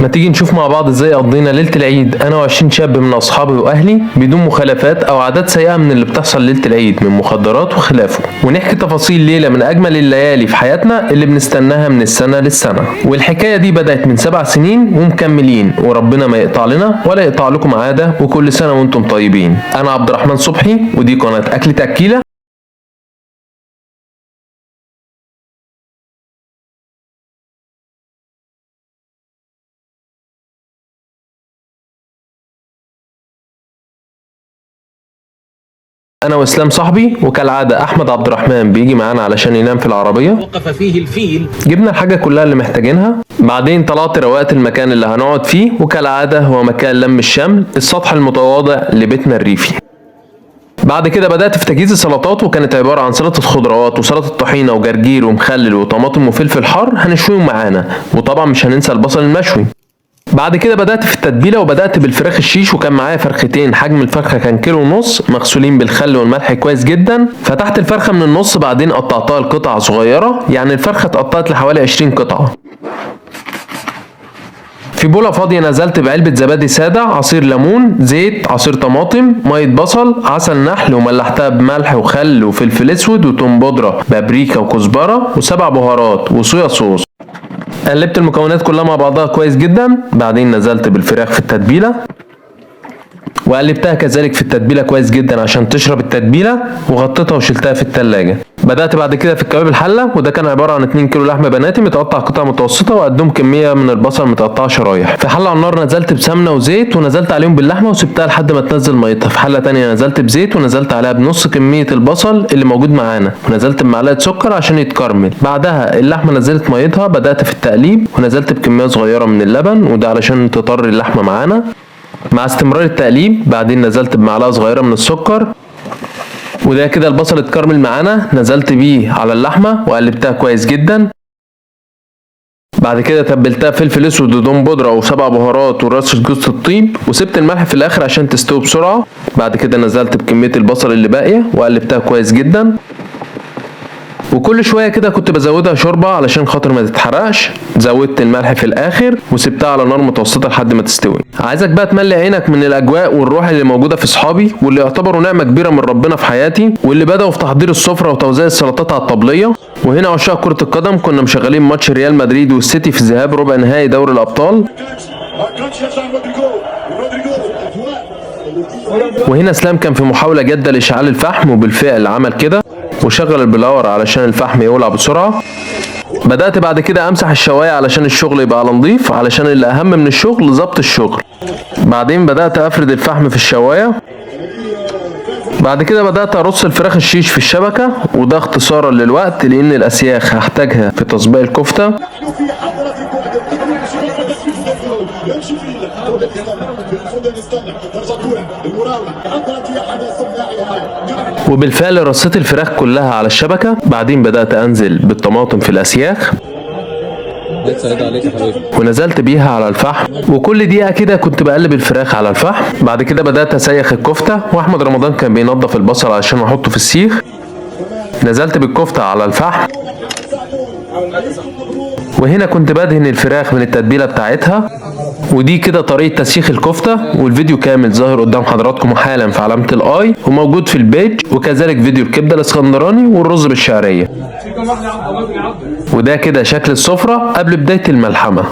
ما تيجي نشوف مع بعض ازاي قضينا ليلة العيد انا و20 شاب من اصحابي واهلي بدون مخالفات او عادات سيئة من اللي بتحصل ليلة العيد من مخدرات وخلافه، ونحكي تفاصيل ليلة من اجمل الليالي في حياتنا اللي بنستناها من السنة للسنة. والحكاية دي بدأت من 7 سنين ومكملين، وربنا ما يقطع لنا ولا يقطع لكم عادة، وكل سنة وانتم طيبين. انا عبد الرحمن صبحي ودي قناة اكل تأكيلة. انا واسلام صاحبي، وكالعاده احمد عبد الرحمن بيجي معانا علشان ينام في العربيه. وقف فيه الفيل. جبنا الحاجه كلها اللي محتاجينها، بعدين طلعت روقت المكان اللي هنقعد فيه، وكالعاده هو مكان لم الشمل، السطح المتواضع لبيتنا الريفي. بعد كده بدأت في تجهيز السلطات، وكانت عبارة عن سلطة خضروات وسلطة طحينة وجرجير ومخلل وطماطم وفلفل حار هنشويهم معانا، وطبعا مش هننسى البصل المشوي. بعد كده بدأت في التتبيلة، وبدأت بالفراخ الشيش، وكان معايا فرختين حجم الفرخة كان 1.5 كيلو مغسولين بالخل والملح كويس جدا. فتحت الفرخة من النص، بعدين قطعتها لقطع صغيرة، يعني الفرخة اتقطعت لحوالي 20 قطعة. في بولة فاضية نزلت بعلبة زبادي سادة، عصير ليمون، زيت، عصير طماطم، مية بصل، عسل نحل، وملحتها بملح وخل وفلفل اسود وتوم بودرة، بابريكا وكزبرة و7 بهارات وصويا صوص. قلبت المكونات كلها مع بعضها كويس جدا، بعدين نزلت بالفراخ في التتبيلة وقلبتها كذلك في التتبيلة كويس جدا عشان تشرب التتبيلة، وغطيتها وشلتها في التلاجة. بدأت بعد كده في الكباب الحلة، وده كان عبارة عن 2 كيلو لحمة بناتي متقطع قطع متوسطة، وقدهم كمية من البصل متقطعة شرايح. في حلة على النار نزلت بسمنة وزيت، ونزلت عليهم باللحمة وسبتها لحد ما تنزل ميتها. في حلة تانية نزلت بزيت، ونزلت عليها بنص كمية البصل اللي موجود معانا، ونزلت بمعلقة سكر عشان يتكرمل. بعدها اللحمة نزلت ميتها، بدأت في التقليب، ونزلت بكمية صغيرة من اللبن، وده علشان تطري اللحمة معانا مع استمرار التقليب. بعدين نزلت بمعلقة صغيرة من السكر، وده كده البصل اتكرمل معانا. نزلت بيه على اللحمة وقلبتها كويس جدا. بعد كده تبلتها فلفل اسود وتوم بودرة و7 بهارات ورشة جوز الطيب، وسبت الملح في الاخر عشان تستوي بسرعة. بعد كده نزلت بكمية البصل اللي باقية وقلبتها كويس جدا، وكل شويه كده كنت بزودها شوربه علشان خاطر ما تتحرقش. زودت الملح في الاخر وسبتها على نار متوسطه لحد ما تستوي. عايزك بقى تملي عينك من الاجواء والروح اللي موجوده في صحابي، واللي يعتبروا نعمه كبيره من ربنا في حياتي، واللي بداوا في تحضير السفره وتوزيع السلطات على الطبليه. وهنا عشاق كره القدم كنا مشغلين ماتش ريال مدريد والسيتي في ذهاب ربع نهائي دوري الابطال. وهنا اسلام كان في محاوله جاده لاشعال الفحم، وبالفعل عمل كده وشغل البلاور علشان الفحم يولع بسرعة. بدأت بعد كده امسح الشواية علشان الشغل يبقى على نضيف، علشان اللي اهم من الشغل ضبط الشغل. بعدين بدأت افرد الفحم في الشواية. بعد كده بدأت ارص الفراخ الشيش في الشبكة، وده اختصارا للوقت لان الاسياخ هحتاجها في تسبيق الكفتة. وبالفعل رصيت الفراخ كلها على الشبكة. بعدين بدأت انزل بالطماطم في الاسياخ ونزلت بيها على الفحم، وكل دقيقة كده كنت بقلب الفراخ على الفحم. بعد كده بدأت اسيخ الكفتة، واحمد رمضان كان بينظف البصل عشان احطه في السيخ. نزلت بالكفتة على الفحم، وهنا كنت بدهن الفراخ من التتبيلة بتاعتها. ودي كده طريقة تسييخ الكفتة، والفيديو كامل ظاهر قدام حضراتكم حالا في علامة الاي، وموجود في البيج، وكذلك فيديو الكبدة الاسكندراني والرز بالشعرية. وده كده شكل السفرة قبل بداية الملحمة.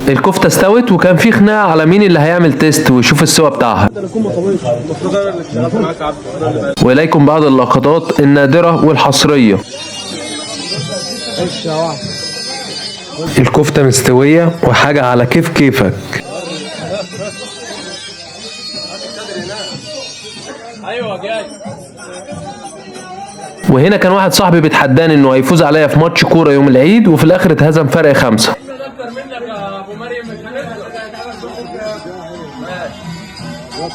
الكفتة استوت، وكان في خناقة على مين اللي هيعمل تيست ويشوف السوا بتاعها. وإليكم بعض اللقطات النادرة والحصرية. الكفتة مستوية وحاجة على كيف كيفك. وهنا كان واحد صاحبي بيتحداني انه هيفوز عليا في ماتش كورة يوم العيد، وفي الاخر اتهزم فرق 5.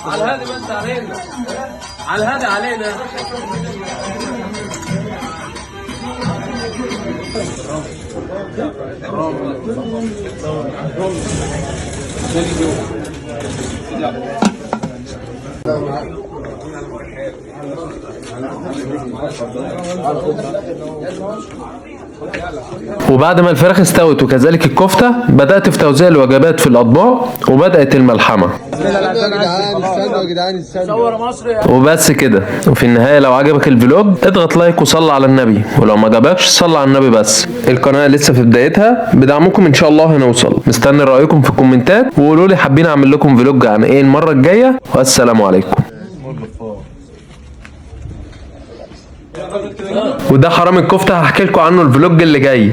على هذا بس علينا، على هذا علينا. وبعد ما الفراخ استوت وكذلك الكفتة بدأت في توزيع الوجبات في الأطباق وبدأت الملحمة. صور مصري. وبس كده. وفي النهاية لو عجبك الفلوج اضغط لايك وصلي على النبي، ولو ما عجبكش صلي على النبي بس. القناة لسه في بدايتها، بدعمكم ان شاء الله هنوصل. مستني رأيكم في الكومنتات وقولوا لي حابين اعمل لكم فلوج عن ايه المرة الجاية، والسلام عليكم. وده حرام الكفتة هحكي لكم عنه الفلوج اللي جاي.